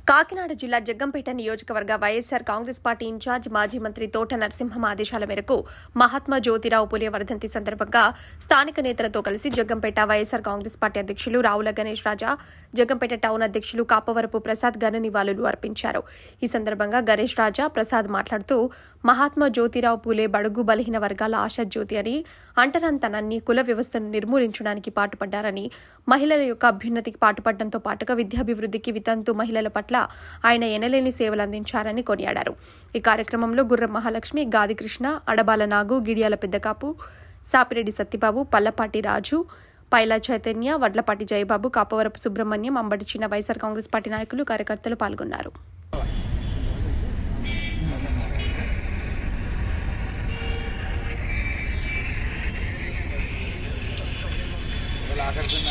కాకినాడ జిల్లా జగ్గంపేట నియోజకవర్గ YSR Congress party incharge మాజీ మంత్రి తోట నరసింహం ఆదేశాల మేరకు మహాత్మా జ్యోతిరావు పూలే వర్ధంతి సందర్భంగా స్థానిక నేతలతో కలిసి జగ్గంపేట వైఎస్సార్ కాంగ్రెస్ పార్టీ అధ్యక్షులు రావుల గణేష్ రాజా, జగ్గంపేట టౌన్ అధ్యక్షులు కాపవరపు ప్రసాద్ ఘన నివాళులు అర్పించారు. ఈ సందర్భంగా గణేష్ రాజా, ప్రసాద్ మాట్లాడుతూ మహాత్మా జ్యోతిరావు పూలే బడుగు బలహీన వర్గాల ఆశాజ్యోతి అని, అంటరాంతనాన్ని, కుల వ్యవస్థను నిర్మూలించడానికి పాటుపడ్డారని, మహిళల యొక్క అభ్యున్నతికి పాటుపడడంతో పాటుగా విద్యాభివృద్ధికి వితంతు మహిళల పట్ల ఆయన ఎనలేని సేవలు అందించారని కొనియాడారు. ఈ కార్యక్రమంలో గుర్రం మహాలక్ష్మి, గాది కృష్ణ, అడబాల నాగు, గిడియాల పెద్దకాపు, సాపిరెడ్డి సత్యబాబు, పల్లపాటి రాజు, పైలా చైతన్య, వడ్లపాటి జయబాబు, కాపవరపు సుబ్రహ్మణ్యం, అంబటి చిన్న వైఎస్సార్ కాంగ్రెస్ పార్టీ నాయకులు, కార్యకర్తలు పాల్గొన్నారు. ఆకర్షణ